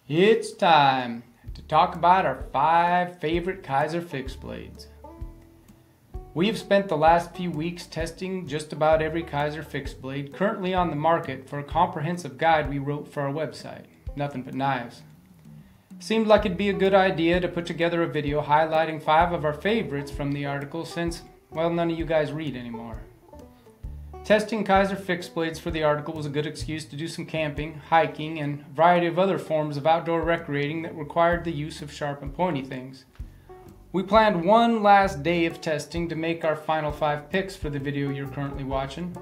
It's time to talk about our 5 favorite Kizer fixed blades. We have spent the last few weeks testing just about every Kizer fixed blade currently on the market for a comprehensive guide we wrote for our website, Nothing But Knives. Seemed like it'd be a good idea to put together a video highlighting 5 of our favorites from the article since, well, none of you guys read anymore. Testing Kizer fixed blades for the article was a good excuse to do some camping, hiking, and a variety of other forms of outdoor recreating that required the use of sharp and pointy things. We planned one last day of testing to make our final 5 picks for the video you're currently watching.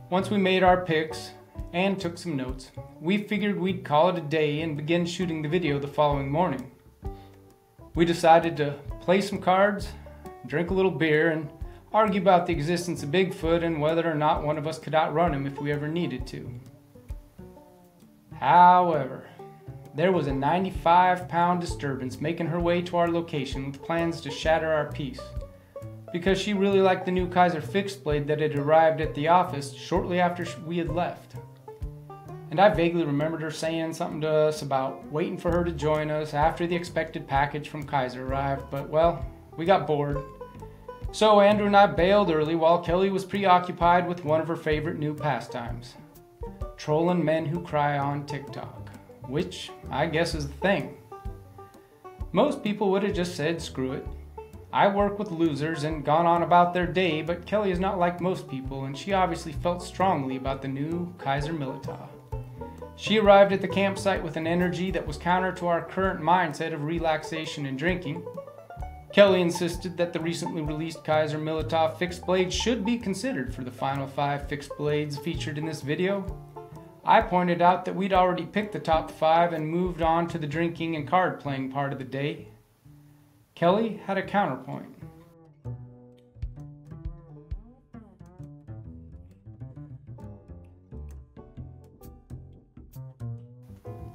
Once we made our picks and took some notes, we figured we'd call it a day and begin shooting the video the following morning. We decided to play some cards, drink a little beer, and argue about the existence of Bigfoot and whether or not one of us could outrun him if we ever needed to. However, there was a 95-pound disturbance making her way to our location with plans to shatter our peace, because she really liked the new Kizer fixed blade that had arrived at the office shortly after we had left. And I vaguely remembered her saying something to us about waiting for her to join us after the expected package from Kizer arrived, but well, we got bored. So Andrew and I bailed early while Kelly was preoccupied with one of her favorite new pastimes, trolling men who cry on TikTok, which I guess is the thing. Most people would have just said screw it. I work with losers and gone on about their day, but Kelly is not like most people, and she obviously felt strongly about the new Kizer Militaw. She arrived at the campsite with an energy that was counter to our current mindset of relaxation and drinking. Kelly insisted that the recently released Kizer Militaw fixed blade should be considered for the final 5 fixed blades featured in this video. I pointed out that we'd already picked the top 5 and moved on to the drinking and card playing part of the day. Kelly had a counterpoint.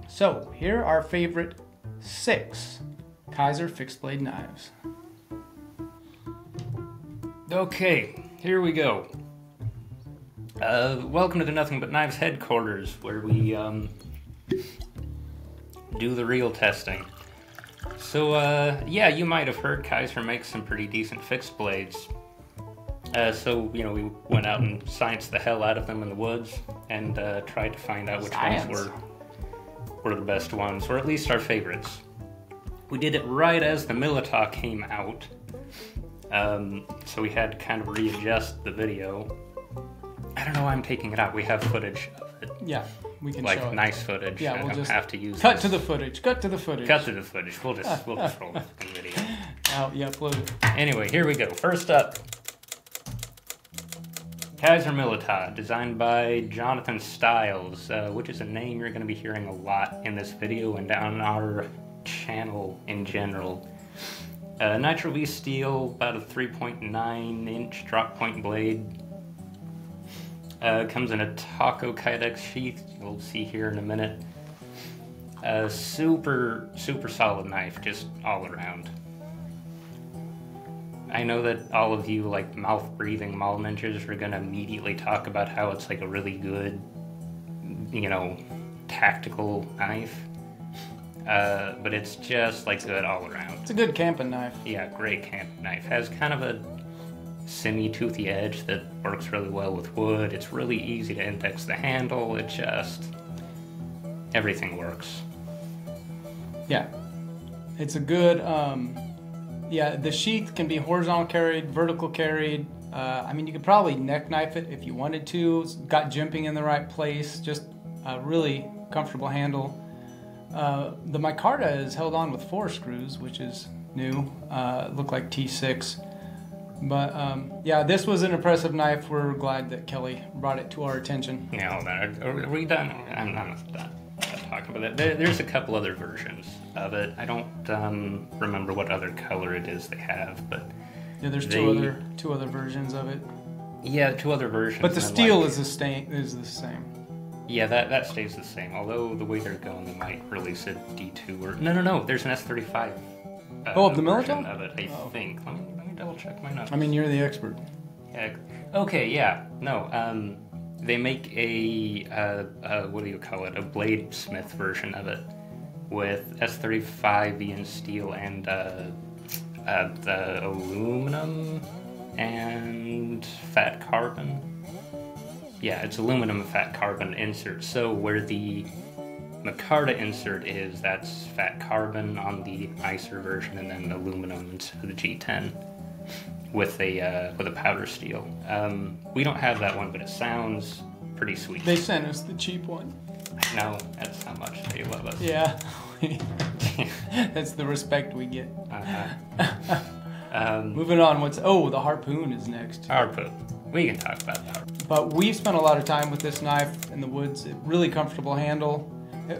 So, here are our favorite 6 Kizer fixed blade knives. Okay, here we go. Welcome to the Nothing But Knives headquarters, where we do the real testing. So yeah, you might have heard Kizer makes some pretty decent fixed blades. So you know, we went out and scienced the hell out of them in the woods and tried to find out which ones were the best ones, or at least our favorites. We did it right as the Militaw came out, so we had to kind of readjust the video. I don't know why I'm taking it out. We have footage of it. Yeah, we can like show it. Nice footage. Yeah, I we'll don't just have to use cut this. to the footage. Cut to the footage. Cut to the footage. We'll just roll the video. Oh, yeah, upload it. Anyway, here we go. First up, Kizer Militaw, designed by Jonathan Stiles, which is a name you're going to be hearing a lot in this video and on our channel in general. Nitro V steel, about a 3.9-inch drop point blade. Comes in a taco kydex sheath, you'll see here in a minute. Super solid knife, just all around. I know that all of you, like mouth-breathing mall ninjas, are gonna immediately talk about how it's like a really good, you know, tactical knife. But it's just like good all around. It's a good camping knife. Yeah, great camping knife. Has kind of a semi-toothy edge that works really well with wood. It's really easy to index the handle. It just... everything works. Yeah. It's a good... yeah, the sheath can be horizontal carried, vertical carried. I mean, you could probably neck knife it if you wanted to. It's got jimping in the right place. Just a really comfortable handle. The micarta is held on with 4 screws, which is new. Look like T6. But yeah, this was an impressive knife. We're glad that Kelly brought it to our attention. Yeah, hold on. Are we done? I'm not talking about that. There's a couple other versions of it. I don't remember what other color it is they have, but yeah, there's two other versions of it. Yeah, 2 other versions. But the steel is the same. Yeah, that stays the same. Although the way they're going, they might release a D2 or no. There's an S35. Of the Militaw? Of it, I think. Let me double check my notes. I mean, you're the expert. Yeah. Okay. Yeah. No. They make a what do you call it? A bladesmith version of it, with S35 in steel and the aluminum and fat carbon. Yeah, it's aluminum and fat carbon insert. So where the micarta insert is, that's fat carbon on the nicer version, and then aluminum instead of the G10 with a powder steel. We don't have that one, but it sounds pretty sweet. They sent us the cheap one. No, that's how much they love us. Yeah, that's the respect we get. Moving on, the Harpoon is next. Harpoon. We can talk about that. But we've spent a lot of time with this knife in the woods. Really comfortable handle.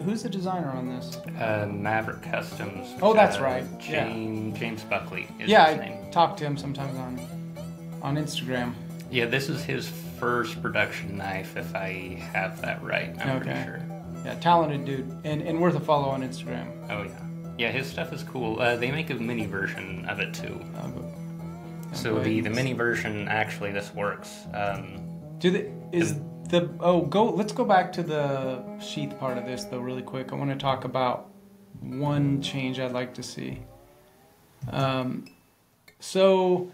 Who's the designer on this? Maverick Customs. Oh, that's right. James Buckley is his name. I talk to him sometimes on Instagram. Yeah, this is his first production knife, if I have that right. I'm pretty sure. Yeah, talented dude, and worth a follow on Instagram. Oh yeah. Yeah, his stuff is cool. They make a mini version of it too. So the mini version, actually, this works. Let's go back to the sheath part of this though really quick. I want to talk about one change I'd like to see. So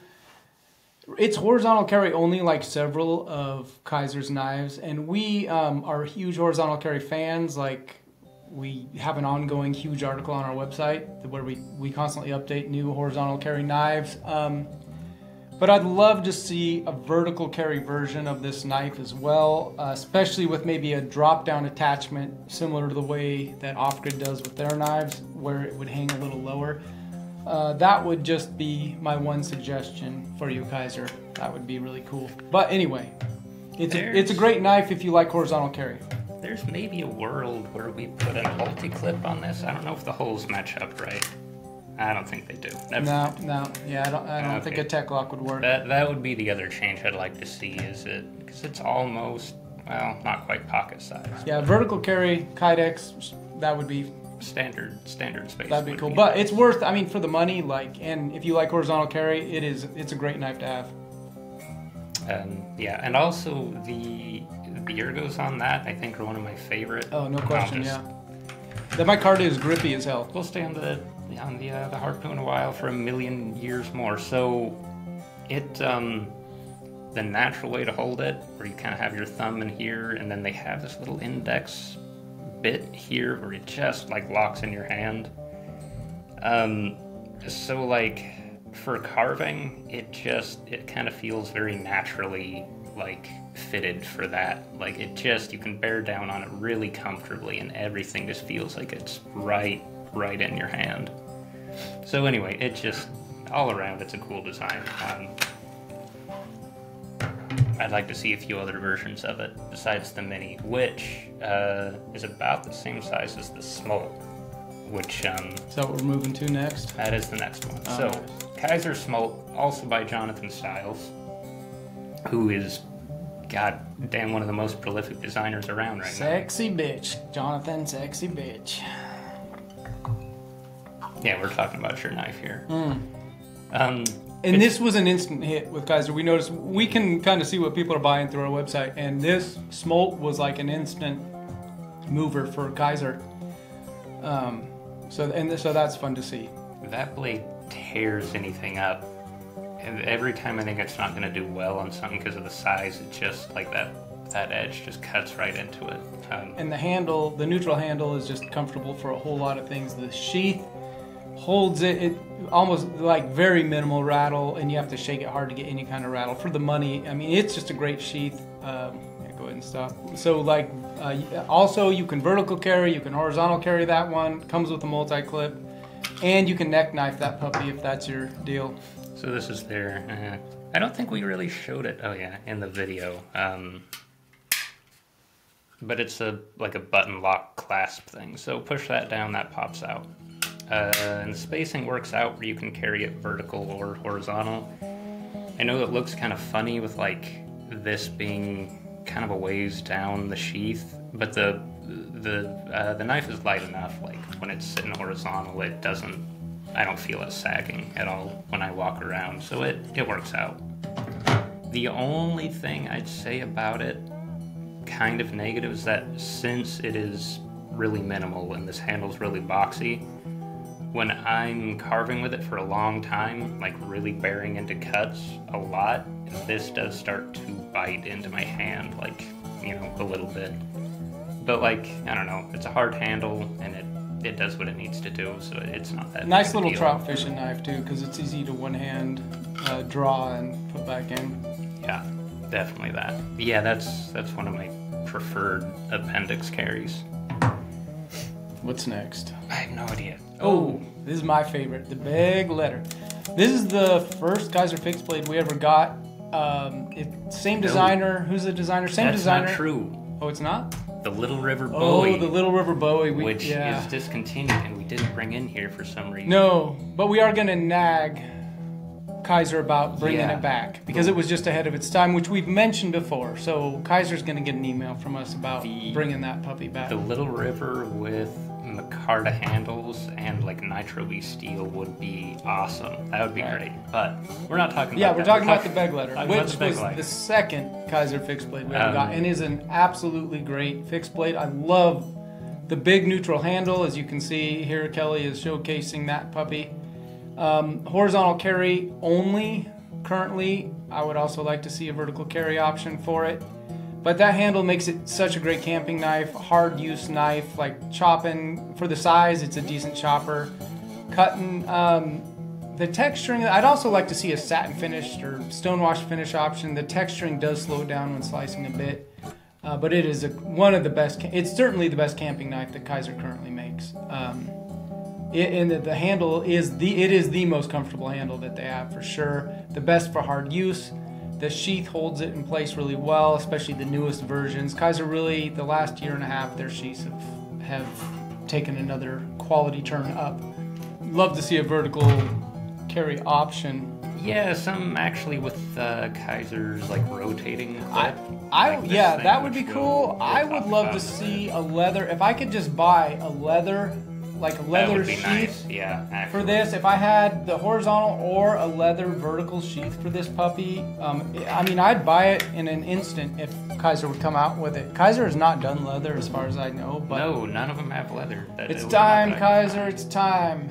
it's horizontal carry only, like several of Kizer's knives, and we are huge horizontal carry fans. Like, we have an ongoing huge article on our website where we constantly update new horizontal carry knives. But I'd love to see a vertical carry version of this knife as well, especially with maybe a drop-down attachment similar to the way that Off-Grid does with their knives, where it would hang a little lower. That would just be my one suggestion for you, Kizer. That would be really cool. But anyway, it's a great knife if you like horizontal carry. There's maybe a world where we put an multi-clip on this. I don't know if the holes match up right. I don't think they do. No. Yeah, I don't think a tech lock would work. That would be the other change I'd like to see, because it's almost, well, not quite pocket size. Yeah, vertical carry, Kydex, that would be standard space. That'd be cool. But it's worth, for the money, and if you like horizontal carry, it's a great knife to have. Yeah, and also the ergos on that, I think, are one of my favorite. Oh, no question, yeah. The micarta is grippy as hell. We'll stay on the Harpoon a while for a million years more. So the natural way to hold it, where you kind of have your thumb in here, and then they have this little index bit here where it just like locks in your hand. So like for carving, it kind of feels very naturally like fitted for that. Like you can bear down on it really comfortably, and everything just feels like it's right in your hand. So anyway, it just, all around, it's a cool design. I'd like to see a few other versions of it besides the mini, which is about the same size as the Smolt, which... Is that what we're moving to next? That is the next one. So, Kizer Smolt, also by Jonathan Stiles, who is, goddamn, one of the most prolific designers around right now. Sexy bitch. Jonathan, sexy bitch. Yeah, we're talking about your knife here. And this was an instant hit with Kizer. We noticed, we can kind of see what people are buying through our website, and this Smolt was like an instant mover for Kizer. So that's fun to see. That blade tears anything up. And every time I think it's not going to do well on something because of the size, it just, like that edge just cuts right into it. And the handle, the neutral handle, is just comfortable for a whole lot of things. The sheath holds it almost like very minimal rattle, and you have to shake it hard to get any kind of rattle. For the money, it's just a great sheath. Go ahead and stop. So also you can vertical carry, you can horizontal carry that one. Comes with a multi-clip, and you can neck knife that puppy if that's your deal. So this is there. I don't think we really showed it. Oh yeah, in the video. But it's like a button lock clasp thing. So push that down, that pops out. And the spacing works out where you can carry it vertical or horizontal. I know it looks kind of funny with like this being kind of a ways down the sheath, but the knife is light enough. Like when it's sitting horizontal, I don't feel it sagging at all when I walk around. So it works out. The only thing I'd say about it, kind of negative, is that since it is really minimal and this handle's really boxy, when I'm carving with it for a long time, like really bearing into cuts a lot, this does start to bite into my hand, like, you know, a little bit. But like, I don't know, it's a hard handle and it does what it needs to do, so it's not that nice big a little deal. trout fishing knife too, because it's easy to one hand draw and put back in. Yeah, definitely that. Yeah, that's one of my preferred appendix carries. What's next? I have no idea. Oh, this is my favorite, the Begleiter. This is the first Kizer fixed blade we ever got. Same designer. Who's the designer? Same designer. That's not true. Oh, it's not? The Little River Bowie. Oh, the Little River Bowie. Which is discontinued and we didn't bring in here for some reason. No, but we are going to nag Kizer about bringing it back because it was just ahead of its time, which we've mentioned before. So Kizer's going to get an email from us about bringing that puppy back. The Little River with micarta handles and like nitro V steel would be awesome. That would be great. But we're not talking about that. We're talking about the Begleiter, Begleiter, which was the second Kizer fixed blade we ever got, and is an absolutely great fixed blade. I love the big neutral handle. As you can see here, Kelly is showcasing that puppy. Horizontal carry only currently. I would also like to see a vertical carry option for it. But that handle makes it such a great camping knife, hard use knife, like chopping for the size, it's a decent chopper. Cutting, the texturing, I'd also like to see a satin finish or stonewash finish option. The texturing does slow it down when slicing a bit, but it is one of the best, it's certainly the best camping knife that Kizer currently makes. And the handle is the most comfortable handle that they have for sure. The best for hard use. The sheath holds it in place really well, especially the newest versions. Kizer really, the last year and a half, their sheaths have taken another quality turn up. Love to see a vertical carry option. Yeah, some actually with Kizer's like rotating clip. Yeah, that would be cool. I would love to see a leather, if I could just buy a leather, like a leather sheath nice. Yeah, for this. If I had the horizontal or a leather vertical sheath for this puppy, I mean, I'd buy it in an instant if Kizer would come out with it. Kizer has not done leather as far as I know. But no, none of them have leather. It's time, Kizer, it's time.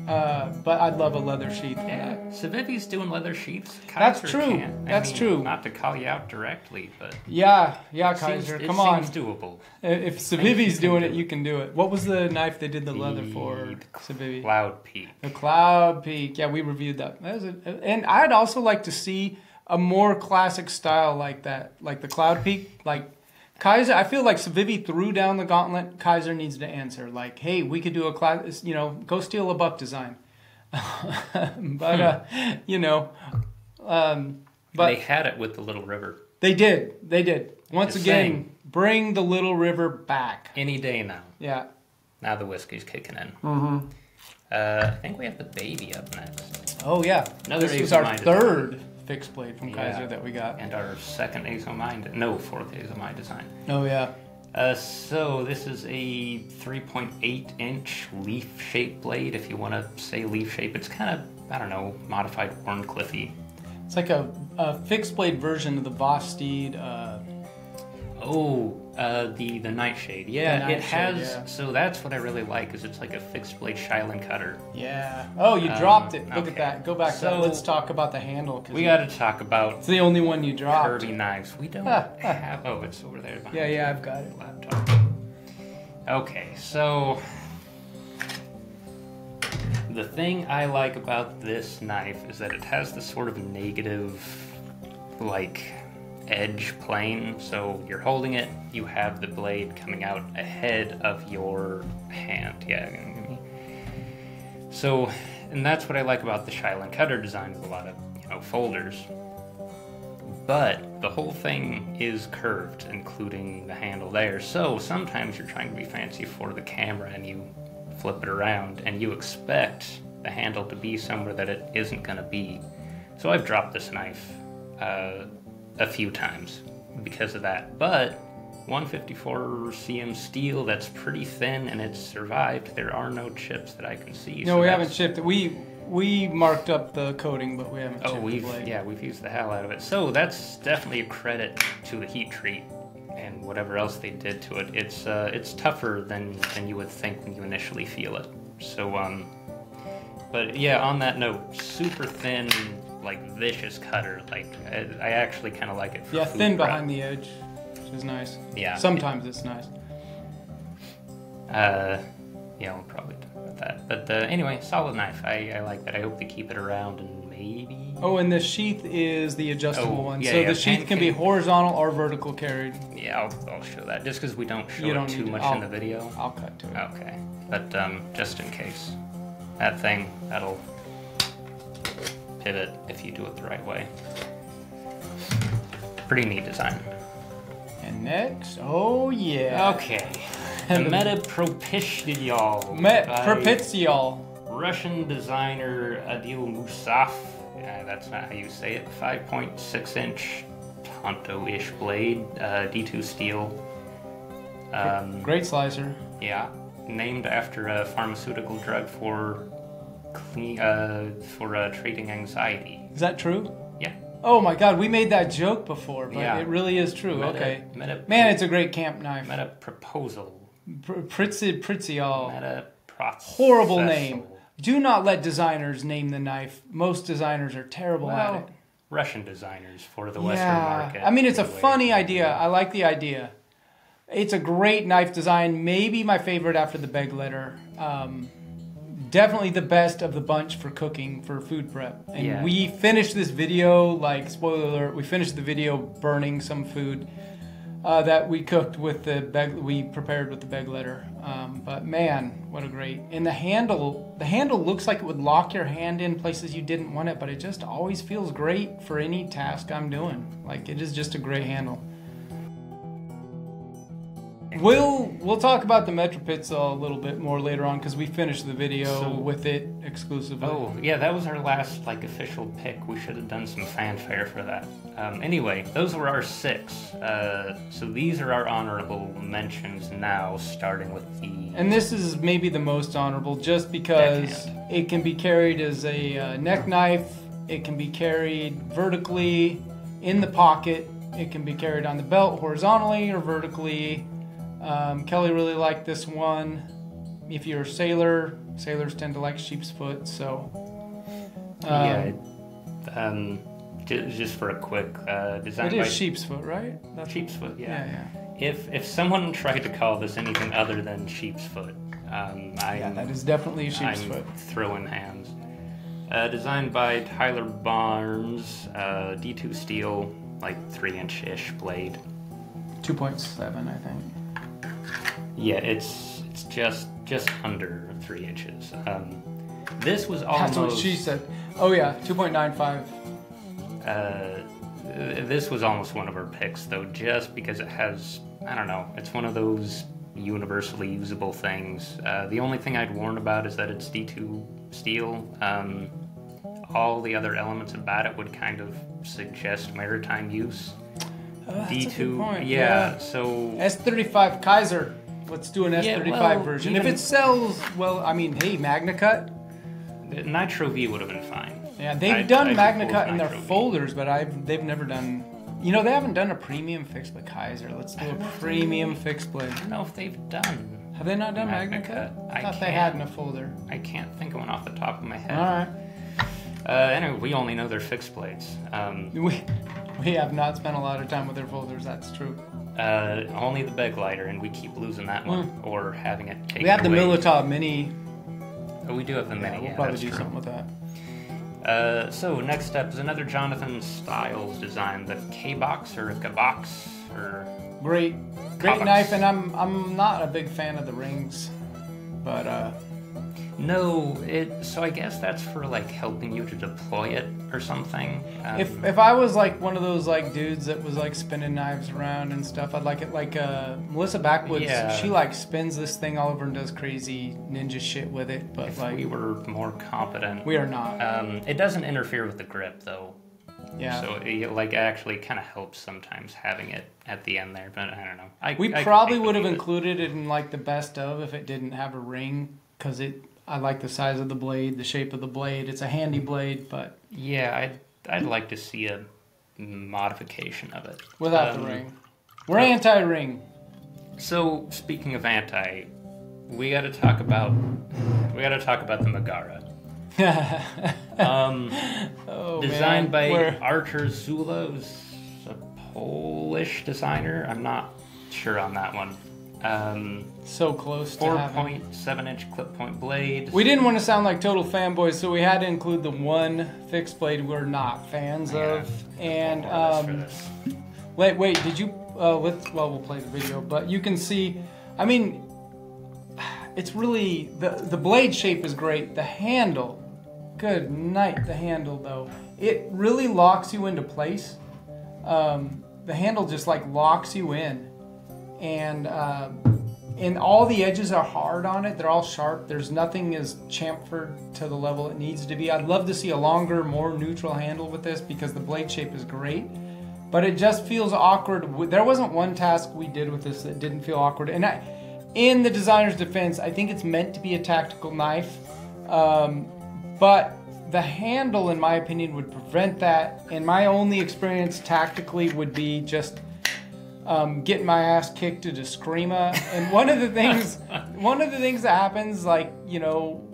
But I'd love a leather sheath for that. Civivi's doing leather sheaths. Kizer That's true. Can't. That's true. Not to call you out directly, but yeah, Kizer, come on. It seems doable. If Civivi's doing it, you can do it. What was the knife they did the leather for, Civivi? Cloud Peak. The Cloud Peak. Yeah, we reviewed that. And I'd also like to see a more classic style like that, like the Cloud Peak. Like Kizer, I feel like Civivi threw down the gauntlet. Kizer needs to answer. Like, hey, we could do a class, go steal a buck design. But They had it with the Little River. They did. Once again, bring the Little River back. Any day now. Yeah. Now the whiskey's kicking in. Mm-hmm. I think we have the Baby up next. Oh, yeah. This was our third fixed blade from Kizer that we got. And our fourth Azomai design. Oh, yeah. So this is a 3.8-inch leaf-shaped blade. If you want to say leaf shape, it's kind of, I don't know, modified Warncliffy. It's like a fixed blade version of the Vosteed. The Nightshade. Yeah, it has. Yeah. So that's what I really like, is it's like a fixed blade Shilan cutter. Yeah. Oh, you dropped it. Look at that. Go back to that. Let's talk about the handle. We got to talk about. It's the only one you dropped. Curvy knives. We don't have. Oh, it's over there. Yeah, I've got it. Laptop. Okay, so the thing I like about this knife is that it has this sort of negative, like, edge plane. So you're holding it, you have the blade coming out ahead of your hand. Yeah. So, and that's what I like about the Shilan cutter design with a lot of, folders. But the whole thing is curved, including the handle there. So sometimes you're trying to be fancy for the camera and you flip it around and you expect the handle to be somewhere that it isn't going to be. So I've dropped this knife a few times because of that. But 154 cm steel, that's pretty thin and it's survived. There are no chips that I can see. No, so we haven't chipped it. We marked up the coating, but we haven't chipped the blade. Yeah, we've used the hell out of it. So that's definitely a credit to the heat treat and whatever else they did to it, it's tougher than you would think when you initially feel it. So but yeah, on that note, super thin, like vicious cutter. Like I actually kind of like it. For food thin prep. behind the edge, which is nice. Yeah. Sometimes it's nice. Yeah, we'll probably talk about that. But anyway, solid knife. I like that. I hope they keep it around and maybe. Oh, and the sheath is the adjustable one. Yeah, so yeah, the sheath can be horizontal or vertical carried. Yeah, I'll show that. Just because we don't show You don't it too need to. much in the video. I'll cut to it. Okay. But just in case. That thing, that'll pivot if you do it the right way. Pretty neat design. And next, oh yeah. Okay. The Metaproptizol. Metaproptizol. Russian designer Adil Musaf. That's not how you say it. 5.6 inch Tonto-ish blade, D2 steel. Great slicer. Yeah, named after a pharmaceutical drug for treating anxiety. Is that true? Yeah. Oh my God, we made that joke before, but Yeah. it really is true. Okay. Man, it's a great camp knife. Metaproptizol. Pritziol. Metaproptizol. Horrible name. Do not let designers name the knife. Most designers are terrible at it. Russian designers for the Western market. I mean, it's a anyway. funny idea. I like the idea. It's a great knife design. Maybe my favorite after the Begleiter. Definitely the best of the bunch for cooking, for food prep. And we finished this video, like, spoiler alert, we finished the video burning some food that we cooked with we prepared with the Begleiter. But man, what a great. And the handle looks like it would lock your hand in places you didn't want it, but it just always feels great for any task I'm doing. Like, it is just a great handle. We'll talk about the Metaproptizol a little bit more later on because we finished the video with it exclusively. Oh, yeah, that was our last official pick. We should have done some fanfare for that. Anyway, those were our 6. So these are our honorable mentions now, starting with the... And this is maybe the most honorable just because Deckhand. it can be carried as a neck knife. It can be carried vertically in the pocket. It can be carried on the belt horizontally or vertically. Kelly really liked this one. If you're a sailor, sailors tend to like sheep's foot, so... just for a quick design... It is sheep's foot, right? That's sheep's foot, Yeah. If someone tried to call this anything other than sheep's foot, that is definitely a sheep's foot. Throwing hands. Designed by Tyler Barnes, D2 steel, 3-inch-ish blade. 2.7, I think. Yeah, it's just under 3 inches. This was almost... That's what she said. Oh yeah, 2.95. This was almost one of our picks, though, just because it has, I don't know, it's one of those universally usable things. The only thing I'd warn about is that it's D2 steel. All the other elements about it would kind of suggest maritime use. Oh, that's D2, a good point. yeah, so... S35 Kizer. Let's do an S35 version. If it sells, well, I mean, hey, Magna Cut. Nitro V would have been fine. Yeah, they've done Magna Cut in their folders, but they've never done... You know, they haven't done a premium fixed blade Kizer. Let's do a premium fixed blade. I don't know if they've done... Have they not done Magna Cut? I thought they had in a folder. I can't think of one off the top of my head. All right. Anyway, we only know their fixed blades. We have not spent a lot of time with their folders, that's true. Only the Begleiter, and we keep losing that one, or having it taken away. We have the Militaw Mini. Oh, we do have the Mini, We'll probably do something with that. So, next up is another Jonathan Styles design, the Cabox, or Cabox, or... Great Cabox. Knife, and I'm not a big fan of the rings, but... No, so I guess that's for helping you to deploy it or something. If I was one of those dudes that was spinning knives around and stuff, I'd like it Melissa Backwoods. Yeah. She spins this thing all over and does crazy ninja shit with it. But if we were more competent, we are not. It doesn't interfere with the grip though. Yeah. So it actually kind of helps sometimes having it at the end there, but I don't know. We probably would have included it in the best of if it didn't have a ring because I like the size of the blade, the shape of the blade. It's a handy blade, but... Yeah, I'd like to see a modification of it. Without the ring. We're anti-ring. So speaking of anti, we got to talk about the Megara. Designed by Artur Zula, who's a Polish designer. I'm not sure on that one. So close to 4.7-inch clip point blade. We didn't want to sound like total fanboys, so we had to include the one fixed blade we're not fans of. And wait, did you? We'll play the video, but you can see. I mean, it's really the blade shape is great. The handle, good night. The handle though, it really locks you into place. The handle just like locks you in, and all the edges are hard on it. They're all sharp. There's nothing is chamfered to the level it needs to be. I'd love to see a longer, more neutral handle with this because the blade shape is great. But it just feels awkward. There wasn't one task we did with this that didn't feel awkward. And in the designer's defense, I think it's meant to be a tactical knife. But the handle, in my opinion, would prevent that. And my only experience tactically would be just getting my ass kicked at Eskrima. And one of the things that happens, like, you know,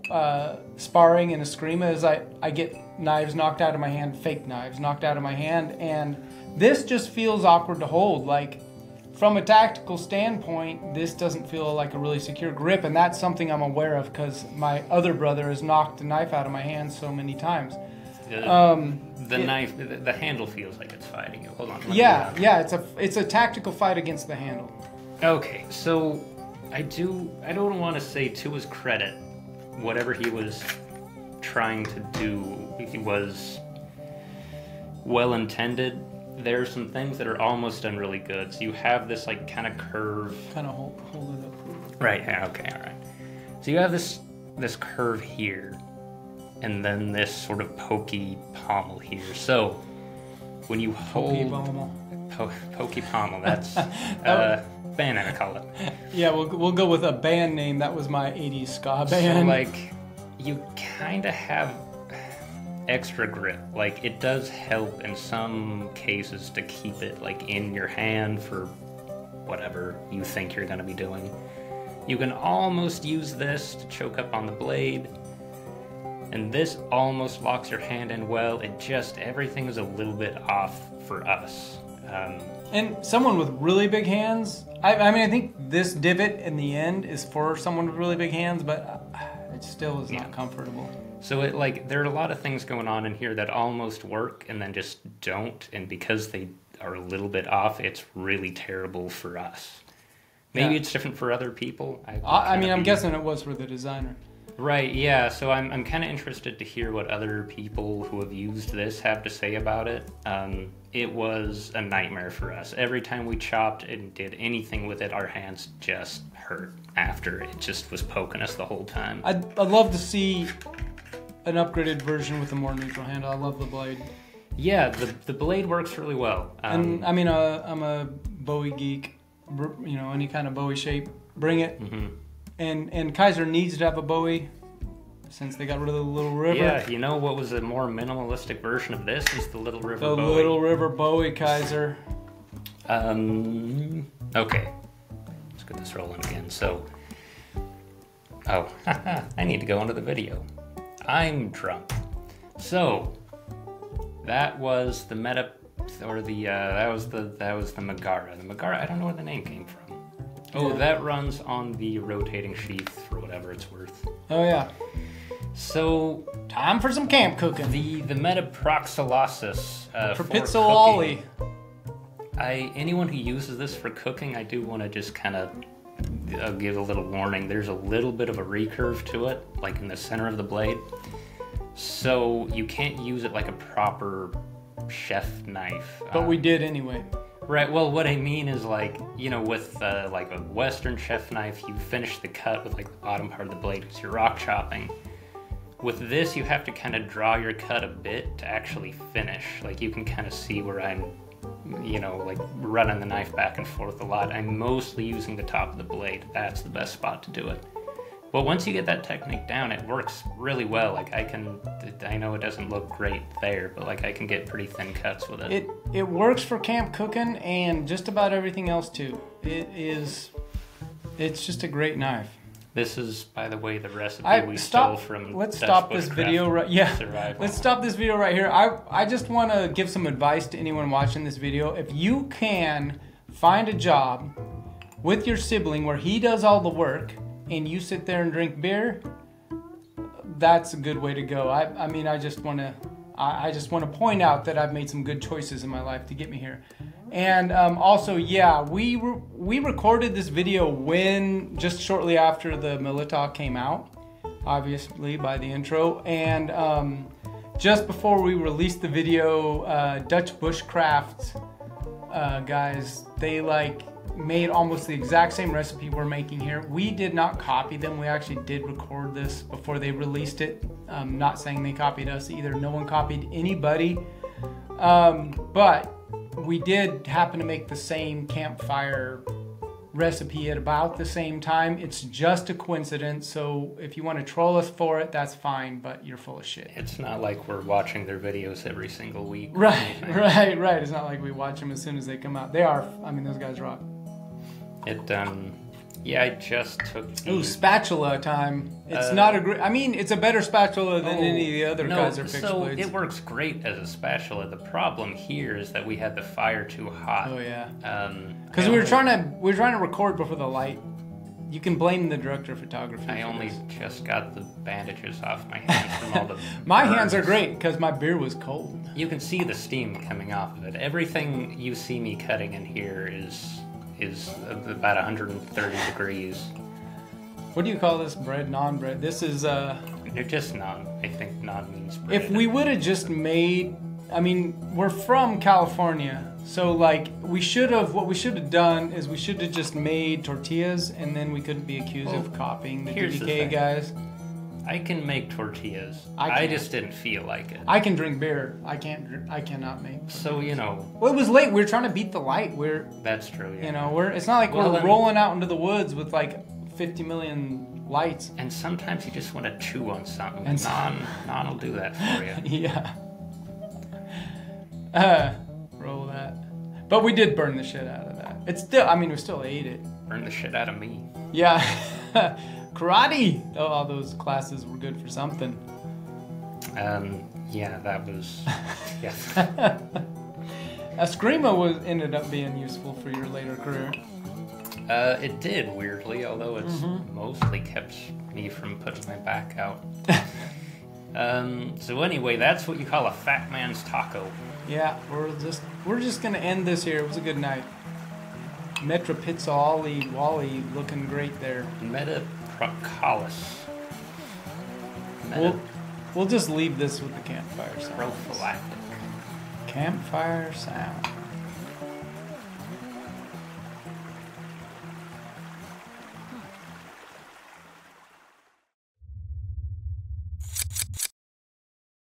sparring in Eskrima is I get knives knocked out of my hand, fake knives knocked out of my hand, and this just feels awkward to hold. Like, from a tactical standpoint, this doesn't feel like a really secure grip, and that's something I'm aware of because my other brother has knocked a knife out of my hand so many times. The handle feels like it's fighting you. Hold on. Yeah, it's a tactical fight against the handle. Okay, so I don't want to say to his credit, whatever he was trying to do, he was well intended. There are some things that are almost done really good. So you have this like kind of curve. Kind of hold it up. Right. Yeah. Okay. All right. So you have this curve here, and then this sort of pokey pommel here. So when you hold pokey pommel, that's band name I call it. Yeah, we'll go with a band name. That was my '80s ska band. So like you kind of have extra grip. Like, it does help in some cases to keep it like in your hand for whatever you think you're going to be doing. You can almost use this to choke up on the blade, and this almost locks your hand in well. It just, everything is a little bit off for us. And someone with really big hands, I mean, I think this divot in the end is for someone with really big hands, but it still is not comfortable. So it, like, there are a lot of things going on in here that almost work and then just don't, and because they are a little bit off, it's really terrible for us. Maybe it's different for other people. I'm guessing it was for the designer. Right, yeah, so I'm kind of interested to hear what other people who have used this have to say about it. It was a nightmare for us. Every time we chopped and did anything with it, our hands just hurt after. It just was poking us the whole time. I'd love to see an upgraded version with a more neutral handle. I love the blade. Yeah, the blade works really well. And I mean, I'm a Bowie geek. You know, any kind of Bowie shape, bring it. Mm-hmm. And Kizer needs to have a Bowie since they got rid of the Little River. Yeah, you know what was a more minimalistic version of this is the Little River Bowie. The Little River Bowie Kizer. Okay. Let's get this rolling again. So, I need to go into the video. I'm drunk. So, that was the that was the Megara. The Megara, I don't know where the name came from. Oh, that runs on the rotating sheath for whatever it's worth. Oh yeah. So, time for some camp cooking. The Metaproptizol Propizololi. Anyone who uses this for cooking, I do want to just kind of give a little warning. There's a little bit of a recurve to it, like in the center of the blade. So you can't use it like a proper chef knife. But we did anyway. Right, well, what I mean is, like, you know, with like a Western chef knife, you finish the cut with like the bottom part of the blade because you're rock chopping. With this, you have to kind of draw your cut a bit to actually finish. Like, you can kind of see where I'm, you know, like running the knife back and forth a lot. I'm mostly using the top of the blade. That's the best spot to do it. Well, once you get that technique down, it works really well. Like I know it doesn't look great there, but like I can get pretty thin cuts with it. It works for camp cooking and just about everything else too. It's just a great knife. This is, by the way, the recipe we stole from Let's Dutch stop this Bushcraft video right. Yeah, Survival. let's stop this video right here. I just want to give some advice to anyone watching this video. If you can find a job with your sibling where he does all the work and you sit there and drink beer, that's a good way to go. I mean, I just want to point out that I've made some good choices in my life to get me here. And also, yeah, we recorded this video just shortly after the Militaw came out, obviously by the intro, and just before we released the video, Dutch Bushcraft guys, they made almost the exact same recipe we're making here. We did not copy them. We actually did record this before they released it. Not saying they copied us either. No one copied anybody. But we did happen to make the same campfire recipe at about the same time. It's just a coincidence. So if you want to troll us for it, that's fine, but you're full of shit. It's not like we're watching their videos every single week. Right. It's not like we watch them as soon as they come out. They are, I mean, those guys rock. Yeah, I just took... Ooh, spatula time. It's not a great... I mean, it's a better spatula than any of the other Kizer fixed blades. It works great as a spatula. The problem here is that we had the fire too hot. Oh, yeah. Because we were trying to record before the light. You can blame the director of photography. I only just got the bandages off my hands from all the My burns. hands are great because my beer was cold. You can see the steam coming off of it. Everything you see me cutting in here is about 130 degrees. What do you call this bread? Non-bread? This is They're just non. I think non means bread. If we would have just made, I mean, we're from California, so what we should have done is we should have just made tortillas, and then we couldn't be accused of copying the DDK guys. I can make tortillas. I just didn't feel like it. I can drink beer. I cannot make. So, you know. Well, it was late. We were trying to beat the light. That's true, yeah. You know, it's not like we're rolling out into the woods with 50 million lights. And sometimes you just want to chew on something. And non will do that for you. Yeah. Roll that. But we did burn the shit out of that. It's still, I mean, we still ate it. Burn the shit out of me. Yeah. Karate! Oh, all those classes were good for something. Yeah, that was... Yeah. Eskrima ended up being useful for your later career. It did, weirdly, although it's mostly kept me from putting my back out. So anyway, that's what you call a fat man's taco. Yeah, we're just gonna end this here. It was a good night. Metaproptizol Wally looking great there. Metaproptizol. We'll just leave this with the campfire sound. Prophylactic. Campfire sound.